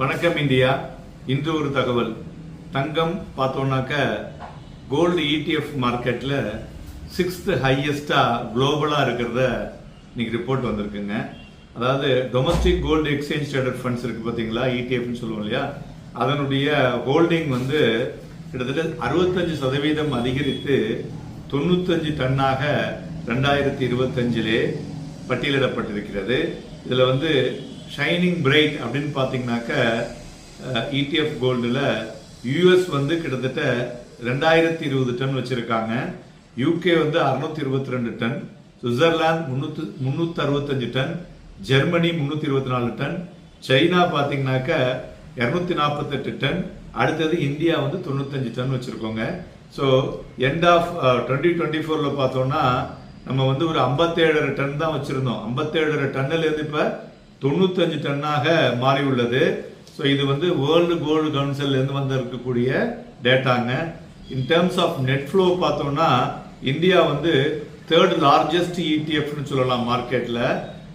வணக்கம் இந்தியா. இன்று ஒரு தகவல். தங்கம் பார்த்தோம்னாக்க கோல்டு ETF மார்க்கெட்ல 6th ஹையஸ்டா குளோபலா இருக்கிறத இன்னைக்கு ரிப்போர்ட் வந்திருக்குங்க. அதாவது domestic gold exchange traded funds இருக்கு பாத்தீங்களா, ETF சொல்லுவோம் இல்லையா, அதனுடைய ஹோல்டிங் வந்து கிட்டத்தட்ட 65% அதிகரித்து 95 டன்னாக 2025 பட்டியலிடப்பட்டிருக்கிறது. இதுல வந்து ஷைனிங் பிரைட் அப்படின்னு பாத்தீங்கன்னாக்க ETF கோல்டுல US வந்து கிட்டத்தட்ட 2020 டன் வச்சிருக்காங்க, UK வந்து 622 ton, Switzerland 365 ton, Germany 324 ton, China பாத்தீங்கன்னாக்க 248 டன், அடுத்தது இந்தியா வந்து 95 டன் வச்சிருக்கோங்க. ஸோ எண்ட் ஆஃப் 2024ல பார்த்தோம்னா நம்ம வந்து ஒரு 57 டன் தான் வச்சிருந்தோம். 57 டன்னுல இருந்து இப்ப 95 டன்னாக மாறி உள்ளது. ஸோ இது வந்து வேர்ல்டு கோல்டு கவுன்சில் இருந்து வந்து இருக்கக்கூடிய டேட்டாங்க. In terms of net flow பார்த்தோம்னா இந்தியா வந்து 3rd லார்ஜஸ்ட் ETF சொல்லலாம் மார்க்கெட்ல.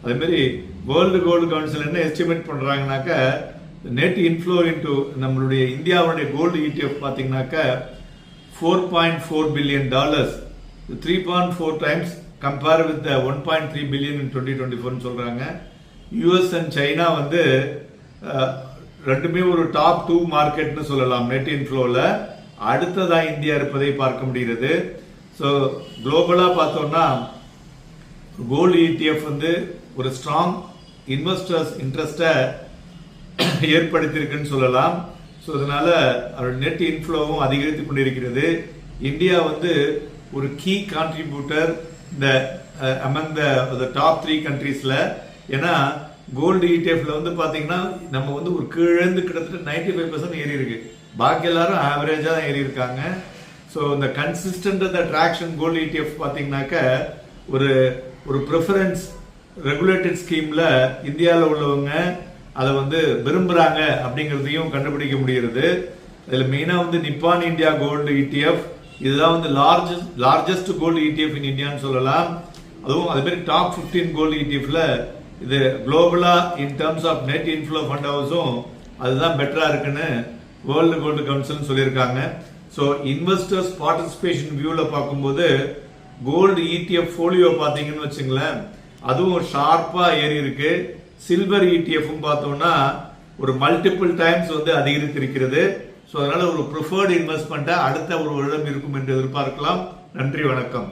அதே மாதிரி வேர்ல்டு கோல்டு கவுன்சில் என்ன எஸ்டிமேட் பண்றாங்கனாக்க நெட் இன்ஃப்ளோ இன்டு நம்மளுடைய இந்தியாவுடைய கோல்டு ETF பாத்தீங்கன்னாக்க $4.4 billion, 3.4 times compare with the 1.3 billion in 2024 சொல்றாங்க. US அண்ட் சைனா வந்து ரெண்டுமே ஒரு டாப் 2 மார்க்கெட்னு சொல்லலாம் நெட் இன்ஃப்ளோல. அடுத்ததா இந்தியா இருப்பதை பார்க்க முடிகிறது. ஸோ குளோபலா பார்த்தோம்னா கோல்டு ETF வந்து ஒரு ஸ்ட்ராங் இன்வெஸ்டர்ஸ் இன்ட்ரெஸ்ட ஏற்படுத்தியிருக்குன்னு சொல்லலாம். ஸோ அதனால நெட் இன்ஃப்ளோவும் அதிகரித்து கொண்டிருக்கிறது. இந்தியா வந்து ஒரு கீ கான்ட்ரிபியூட்டர் இந்த அமங் த டாப் 3 கண்ட்ரீஸ்ல. ஏன்னா கோல்டு ETF வந்து பாத்தீங்கன்னா நம்ம வந்து ஒரு கீழேந்து கிட்டத்தட்ட 95% ஏறி இருக்கு, பாக்கி எல்லாரும் ஆவரேஜா தான் ஏறி இருக்காங்க. ஸோ இந்த கன்சிஸ்டன்ட் ட்ராக்ஷன் கோல்டு ETF பாத்தீங்கன்னாக்க ஒரு ப்ரிஃபரன்ஸ் ரெகுலேட்டட் ஸ்கீம்ல இந்தியாவில் உள்ளவங்க அதை வந்து விரும்புறாங்க அப்படிங்கிறதையும் கண்டுபிடிக்க முடிகிறது. இதுல மெயினா வந்து நிப்பான் இந்தியா கோல்டு ETF இதுதான் வந்து லார்ஜஸ்ட் கோல்டு ETF இன் இந்தியான்னு சொல்லலாம். அதுவும் அதே மாதிரி டாப் 15 கோல்டு ETFல இது குளோபலா in terms of net inflow fund ஹவுஸும் அதுதான் பெட்டரா இருக்குன்னு வேர்ல்டு கோல்டு கவுன்சில் சொல்லியிருக்காங்க. ஸோ இன்வெஸ்டர்ஸ் பார்ட்டிசிபேஷன் வியூல பார்க்கும்போது கோல்டு ETF போலியோ பாத்தீங்கன்னு வச்சுங்களேன், அதுவும் ஷார்ப்பா ஏறி இருக்கு. சில்வர் ETF பார்த்தோம்னா ஒரு மல்டிபிள் டைம்ஸ் வந்து அதிகரித்திருக்கிறது. ஸோ அதனால ஒரு ப்ரிஃபர்டு இன்வெஸ்ட்மெண்ட்டா அடுத்த ஒரு வருடம் இருக்கும் என்று எதிர்பார்க்கலாம். நன்றி, வணக்கம்.